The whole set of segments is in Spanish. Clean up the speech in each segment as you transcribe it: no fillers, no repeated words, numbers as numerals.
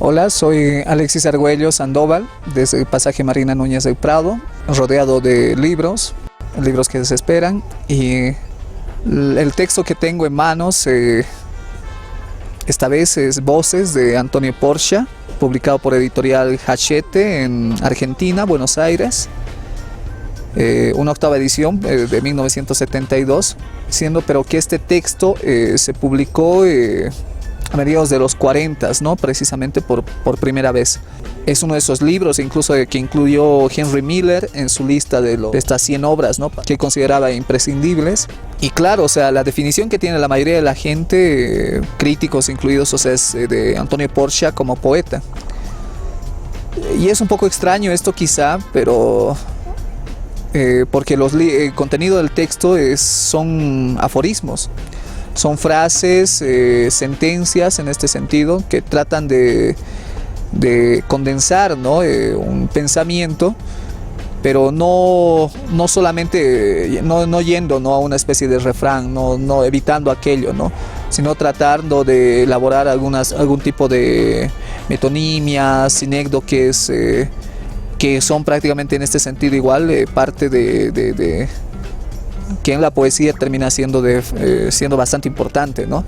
Hola, soy Alexis Argüello Sandoval, desde el Pasaje Marina Núñez del Prado, rodeado de libros que desesperan, y el texto que tengo en manos esta vez es Voces de Antonio Porcia, publicado por Editorial Hachette en Argentina, Buenos Aires. Una octava edición de 1972, pero que este texto se publicó a mediados de los 40, ¿no? Precisamente por primera vez. Es uno de esos libros, incluso que incluyó Henry Miller en su lista de estas 100 obras, ¿no? Que consideraba imprescindibles. Y claro, o sea, la definición que tiene la mayoría de la gente, críticos incluidos, o sea, es de Antonio Porcia como poeta. Y es un poco extraño esto quizá, pero porque el contenido del texto son aforismos. Son frases, sentencias en este sentido, que tratan de condensar, ¿no? Un pensamiento, pero no solamente no yendo, ¿no? a una especie de refrán, no evitando aquello, ¿no? Sino tratando de elaborar algún tipo de metonimias, sinécdoques, que son prácticamente en este sentido igual parte de que en la poesía termina siendo bastante importante, ¿no?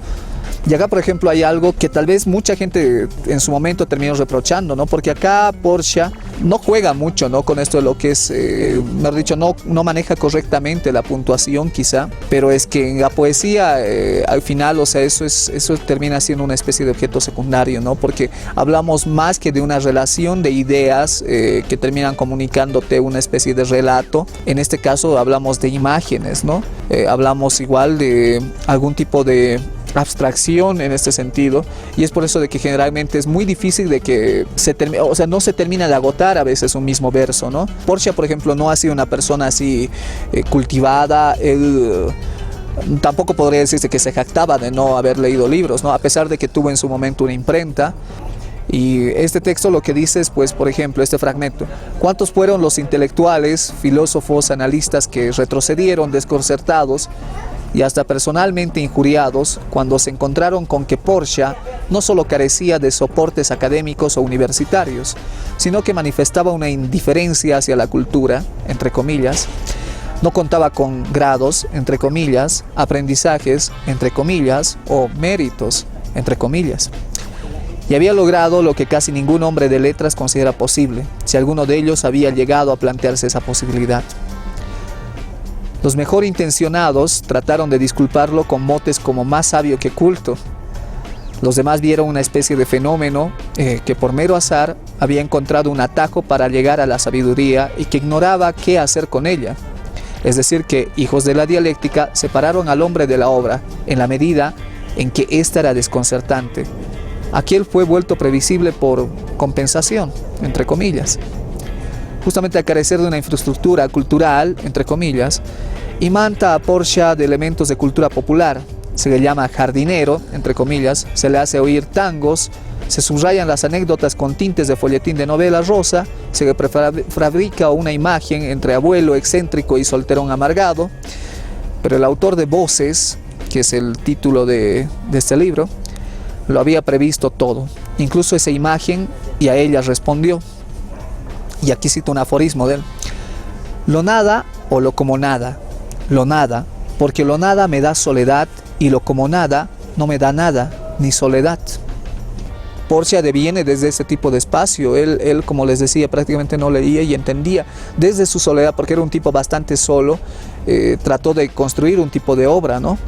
Y acá, por ejemplo, hay algo que tal vez mucha gente en su momento terminó reprochando, ¿no? Porque acá Porcia no juega mucho, ¿no? Con esto de lo que es, mejor dicho, no maneja correctamente la puntuación quizá, pero es que en la poesía al final, o sea, eso termina siendo una especie de objeto secundario, ¿no? Porque hablamos más que de una relación de ideas que terminan comunicándote una especie de relato. En este caso hablamos de imágenes, ¿no? Hablamos igual de algún tipo de abstracción en este sentido, y es por eso de que generalmente es muy difícil de que no se termina de agotar a veces un mismo verso, ¿no? Porcia, por ejemplo, no ha sido una persona así cultivada. Él tampoco podría decirse que se jactaba de no haber leído libros, ¿no? A pesar de que tuvo en su momento una imprenta. Y este texto lo que dice es, pues, por ejemplo, este fragmento: ¿cuántos fueron los intelectuales, filósofos, analistas que retrocedieron desconcertados y hasta personalmente injuriados cuando se encontraron con que Porcia no solo carecía de soportes académicos o universitarios, sino que manifestaba una indiferencia hacia la cultura, entre comillas, no contaba con grados, entre comillas, aprendizajes, entre comillas, o méritos, entre comillas, y había logrado lo que casi ningún hombre de letras considera posible, si alguno de ellos había llegado a plantearse esa posibilidad? Los mejor intencionados trataron de disculparlo con motes como más sabio que culto. Los demás vieron una especie de fenómeno que por mero azar había encontrado un atajo para llegar a la sabiduría y que ignoraba qué hacer con ella. Es decir, que hijos de la dialéctica separaron al hombre de la obra en la medida en que ésta era desconcertante. Aquel fue vuelto previsible por compensación, entre comillas. Justamente al carecer de una infraestructura cultural, entre comillas, imanta a Porcia de elementos de cultura popular. Se le llama jardinero, entre comillas, se le hace oír tangos, se subrayan las anécdotas con tintes de folletín de novela rosa, se le fabrica una imagen entre abuelo excéntrico y solterón amargado. Pero el autor de Voces, que es el título de este libro, lo había previsto todo, incluso esa imagen, y a ella respondió. Y aquí cito un aforismo de él: lo nada o lo como nada, lo nada, porque lo nada me da soledad y lo como nada no me da nada, ni soledad. Porcia deviene desde ese tipo de espacio. Él, como les decía, prácticamente no leía y entendía desde su soledad, porque era un tipo bastante solo, trató de construir un tipo de obra, ¿no?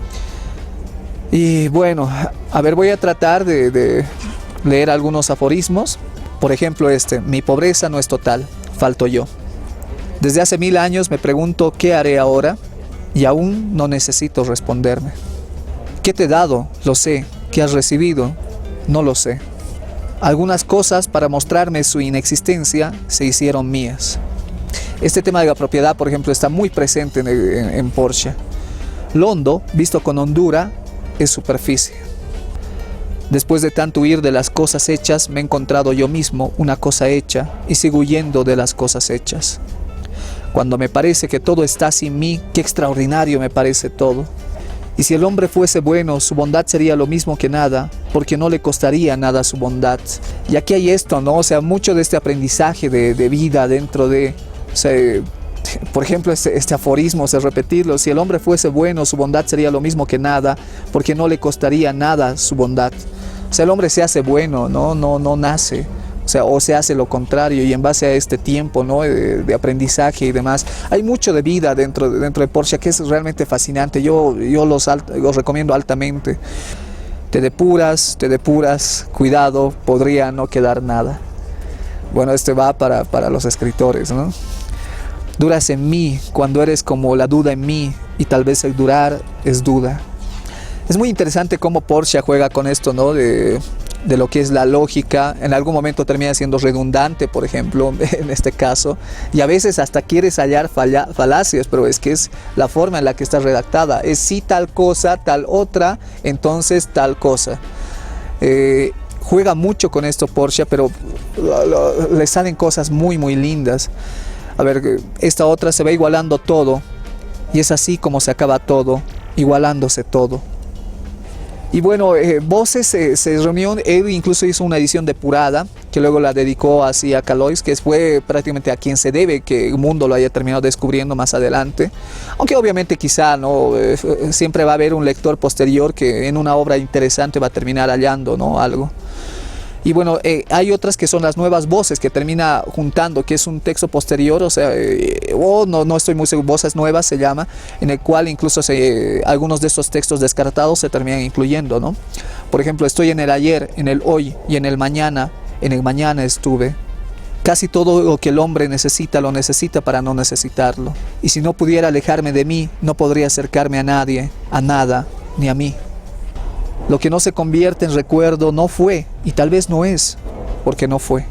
Y bueno, a ver, voy a tratar de leer algunos aforismos. Por ejemplo, mi pobreza no es total, falto yo. Desde hace 1000 años me pregunto qué haré ahora y aún no necesito responderme. ¿Qué te he dado? Lo sé. ¿Qué has recibido? No lo sé. Algunas cosas, para mostrarme su inexistencia, se hicieron mías. Este tema de la propiedad, por ejemplo, está muy presente en Porcia. Lo hondo, visto con hondura, es superficie. Después de tanto huir de las cosas hechas, me he encontrado yo mismo una cosa hecha y sigo huyendo de las cosas hechas. Cuando me parece que todo está sin mí, qué extraordinario me parece todo. Y si el hombre fuese bueno, su bondad sería lo mismo que nada, porque no le costaría nada su bondad. Y aquí hay esto, ¿no? O sea, mucho de este aprendizaje de vida dentro de... O sea, por ejemplo, este aforismo, o sea, repetirlo: si el hombre fuese bueno, su bondad sería lo mismo que nada, porque no le costaría nada su bondad. O sea, el hombre se hace bueno, no nace. O sea, o se hace lo contrario, y en base a este tiempo, ¿no?, de aprendizaje y demás, hay mucho de vida dentro de Portia que es realmente fascinante. Yo los recomiendo altamente. Te depuras, cuidado, podría no quedar nada. Bueno, este va para los escritores, ¿no? Duras en mí cuando eres como la duda en mí, y tal vez el durar es duda. Es muy interesante cómo Portia juega con esto, ¿no?, de lo que es la lógica. En algún momento termina siendo redundante, por ejemplo, en este caso, y a veces hasta quieres hallar falacias, pero es que es la forma en la que está redactada. Es si tal cosa, tal otra, entonces tal cosa. Juega mucho con esto Portia, pero le salen cosas muy lindas. A ver, esta otra: se va igualando todo, y es así como se acaba todo, igualándose todo. Y bueno, Voces se reunió, él incluso hizo una edición depurada, que luego la dedicó así a Calois, que fue prácticamente a quien se debe que el mundo lo haya terminado descubriendo más adelante. Aunque obviamente quizá, ¿no?, siempre va a haber un lector posterior que en una obra interesante va a terminar hallando, ¿no?, algo. Y bueno, hay otras que son las nuevas voces, que termina juntando, que es un texto posterior, o sea, no estoy muy seguro, Voces Nuevas se llama, en el cual incluso algunos de estos textos descartados se terminan incluyendo, ¿no? Por ejemplo: estoy en el ayer, en el hoy y en el mañana estuve. Casi todo lo que el hombre necesita, lo necesita para no necesitarlo. Y si no pudiera alejarme de mí, no podría acercarme a nadie, a nada, ni a mí. Lo que no se convierte en recuerdo no fue, y tal vez no es, porque no fue.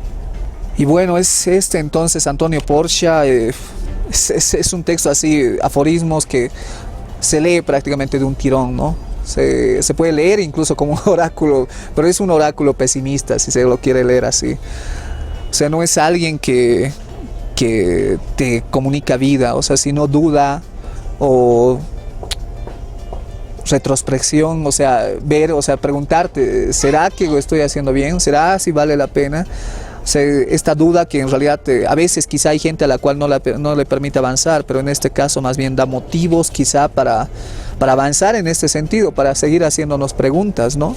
Y bueno, es entonces Antonio Porcia. Es un texto así, aforismos, que se lee prácticamente de un tirón, ¿no? Se puede leer incluso como un oráculo, pero es un oráculo pesimista, si se lo quiere leer así. O sea, no es alguien que te comunica vida, o sea, sino duda o retrospección, o sea, ver, o sea, preguntarte: ¿será que lo estoy haciendo bien? ¿Será si vale la pena? O sea, esta duda que en realidad a veces quizá hay gente a la cual no le permite avanzar, pero en este caso más bien da motivos quizá para avanzar en este sentido, para seguir haciéndonos preguntas, ¿no?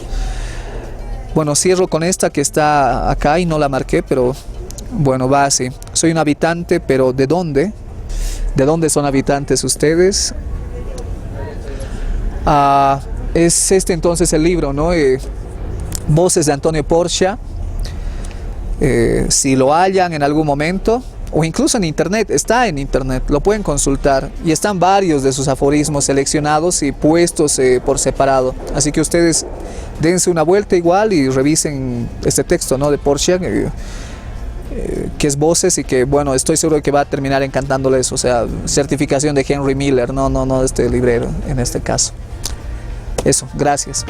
Bueno, cierro con esta que está acá y no la marqué, pero bueno, va así: soy un habitante, pero ¿de dónde? ¿De dónde son habitantes ustedes? Es entonces el libro, ¿no? Voces de Antonio Porcia. Si lo hallan en algún momento, o incluso en internet, está en internet, lo pueden consultar, y están varios de sus aforismos seleccionados y puestos por separado. Así que ustedes dense una vuelta igual y revisen este texto, ¿no?, de Porcia, que es Voces, y que, bueno, estoy seguro de que va a terminar encantándoles. O sea, certificación de Henry Miller, no de este librero en este caso. Eso, gracias.